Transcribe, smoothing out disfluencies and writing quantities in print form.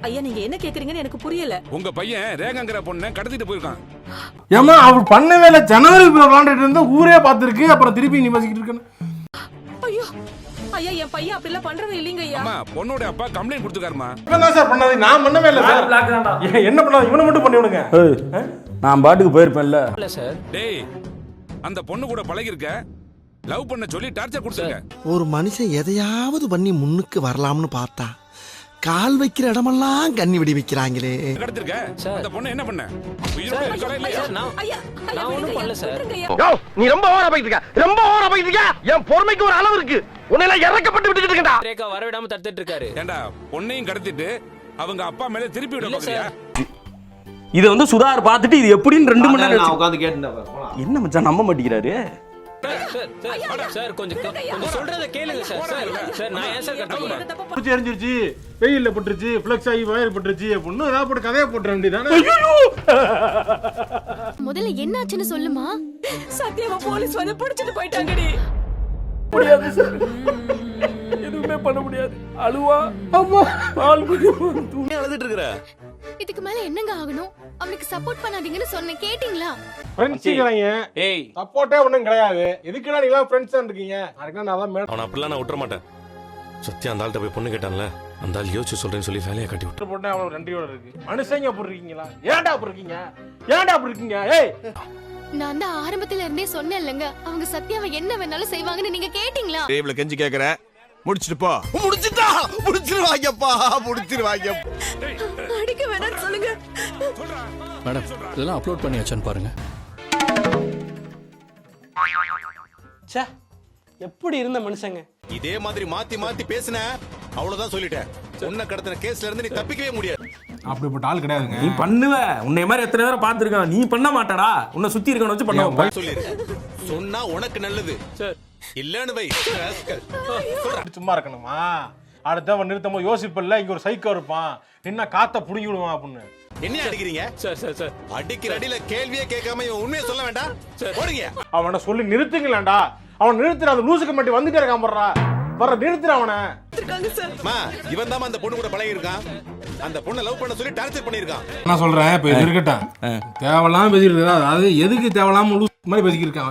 ஐயா நீங்க என்ன கேக்குறீங்கன்னு எனக்கு புரியல. உங்க பையன் ரேகாங்கிற பொண்ணை கடத்திட்டு போயிருக்கான். ஏமா அவர் பண்ணவே இல்லை. ஜனவரி விளையாண்டுட்டு இருந்தா ஊரே பார்த்துருக்கு. அப்புறம் திருப்பி நீ பேசிக்கிட்டு இருக்கேன்னு. ஐயோ ஐயா என் பையன் அப்படிலாம் பண்றவே இல்லைங்க ஐயா. அம்மா பொண்ணோட அப்பா கம்ப்ளைண்ட் கொடுத்துக்காருமா. இப்பதான் சார் பண்ணாது. நான் பண்ணவே இல்லை சார். என்ன பண்ணாது இவனை மட்டும் பண்ணி விடுங்க. நான் பாட்டுக்கு போயிருப்பேன்ல. இல்ல சார். டேய் அந்த பொண்ணு கூட பழகி இருக்க, லவ் பண்ண சொல்லி டார்ச்சர் கொடுத்துருக்க. ஒரு மனுஷன் எதையாவது பண்ணி முன்னுக்கு வரலாம்னு பார்த்தா கால் வைக்கிற இடமெல்லாம் கண்ணி விடி வைக்கிறாங்களே. கடத்திருக்க அந்த பொண்ணு என்ன பண்ண? உயிரோட இருக்கறா இல்லையா? ஐயா நான் ஒண்ணும் பண்ணல சார். நீ ரொம்ப ஓவரா போயிட்டு இருக்க. என் பொறுமைக்கு ஒரு அளவு இருக்கு. உன்னை இறக்கப்பட்டு விட்டுட்டு இருக்கேன்டா. ரேகா வரவிடாம தடுத்துட்டு இருக்காரு. ஏண்டா பொண்ணையும் கடத்திட்டு அவங்க அப்பா மேல திருப்பி விட பாக்குறியா? இத வந்து சுதார் பார்த்துட்டு இது எப்படின்னு 2 மணி நேரம் நான் உட்கார்ந்து கேட்டேன். என்ன மச்சான் நம்ப மாட்டேங்கிறாரு. சார் கொஞ்சம் சொல்றத கேளுங்க சார். சார் நான் ஏன் சார் கட்ட போறேன்? பூச்சி எரிஞ்சிருச்சு, வெயில்ல பட்டுருச்சு, ஃப்ளக்ஸ் ஆகி வயர் பட்டுருச்சு அப்படின்னு ஏதாவது போட்டு கதையை போட்டுற வேண்டியதானே. முதல்ல என்னாச்சுன்னு சொல்லுமா. சத்தியமா போலீஸ் வந்து புடிச்சிட்டு போயிட்டாங்கடி. முடியாது சார். எதுவுமே பண்ண முடியாது. அழுவா அம்மா பால் குடி அழுதுட்டு இருக்கற. இதுக்கு மேல என்னங்க ஆகணும்? அவனுக்கு சப்போர்ட் பண்ணாதீங்கன்னு சொன்னேன், கேட்டிங்களா? ஃப்ரெண்ட்ஸ்ங்கறாங்க. ஏய் சப்போர்ட்டே ஒண்ணும் கிடையாது. எதுக்குடா நீங்க எல்லாம் ஃப்ரெண்ட்ஸா இருக்கீங்க? அதுக்கு நான் தான் அவன அப்படிலாம் நான் விட்டுற மாட்டேன். சத்யா அந்த ஆள்கிட்ட போய் பொண்ணு கேட்டான்ல, அந்த ஆள் யோசிச்சு சொல்றேன்னு சொல்லி வேலையை கட்டி விட்டு போட்டே அவ்வளவு நன்றியோட இருக்கு. மனுஷங்க அப்படி இருக்கீங்களா? ஏன்டா அப்படி இருக்கீங்க? ஏன்டா அப்படி இருக்கீங்க? ஏய் நான் தான் ஆரம்பத்துல இருந்தே சொன்னேன் இல்லங்க, அவங்க சத்யாவை என்ன வேணாலும் செய்வாங்கன்னு. நீங்க கேட்டிங்களா? டேபிள்ல கெஞ்சி கேக்குற. முடிச்சிட்டு போ. முடிச்சிருவாங்கப்பா. அடிக்க வேணாம்னு சொல்லுங்க. மேடம் இதெல்லாம் அப்லோட் பண்ணியாச்சான்னு பாருங்க. ச்சே எப்படி இருந்த மனுஷங்க. இதே மாதிரி மாத்தி மாத்தி பேசின அவ்வளவுதான் சொல்லிட்டேன். உன்னை கடத்தின கேஸ்ல இருந்து நீ தப்பிக்கவே முடியாது. அப்படிப்பட்ட ஆள் கிடையாதுங்க. நீ பண்ணுவ. உன்னை மாதிரி எத்தனை பேரை பார்த்திருக்கான். நீ பண்ண மாட்டடா. உன்னை சுத்தி இருக்கவன வச்சு பண்ண சொல்லிரு. சொன்னா உனக்கு நல்லது. சார் இல்லன்னு வை. சும்மா இருக்கணுமா? அடுத்தவன் நிறுத்தமோ யோசிப்பல்ல. இங்க ஒரு சைக்கோ இருப்பான், என்ன காத்த புடுங்கி விடுவான் அப்படின்னு. என்ன அடிக்கிறீங்க? சார் அடிக்கிற அடியில கேள்வியே கேட்காம இவன் உண்மையை சொல்ல வேண்டாம். போடுங்க. அவனை சொல்லி நிறுத்துங்களேன்டா. அவன் நிறுத்துற. அந்த லூசுக்கு மட்டும் வந்துட்டே இருக்கான். வர நிறுத்துற அவனை. இவன் தான் அந்த பொண்ணு கூட பழகி இருக்கான். அந்த பொண்ணை லவ் பண்ண சொல்லி டார்ச்சர் பண்ணிருக்கான். நான் சொல்றேன் இப்ப இது இருக்கட்டும். தேவலாம் பேசிட்டு இருக்கா. அதாவது எதுக்கு தேவலாம் லூசு மாதிரி பேசிக்கிட்டு இருக்கான்.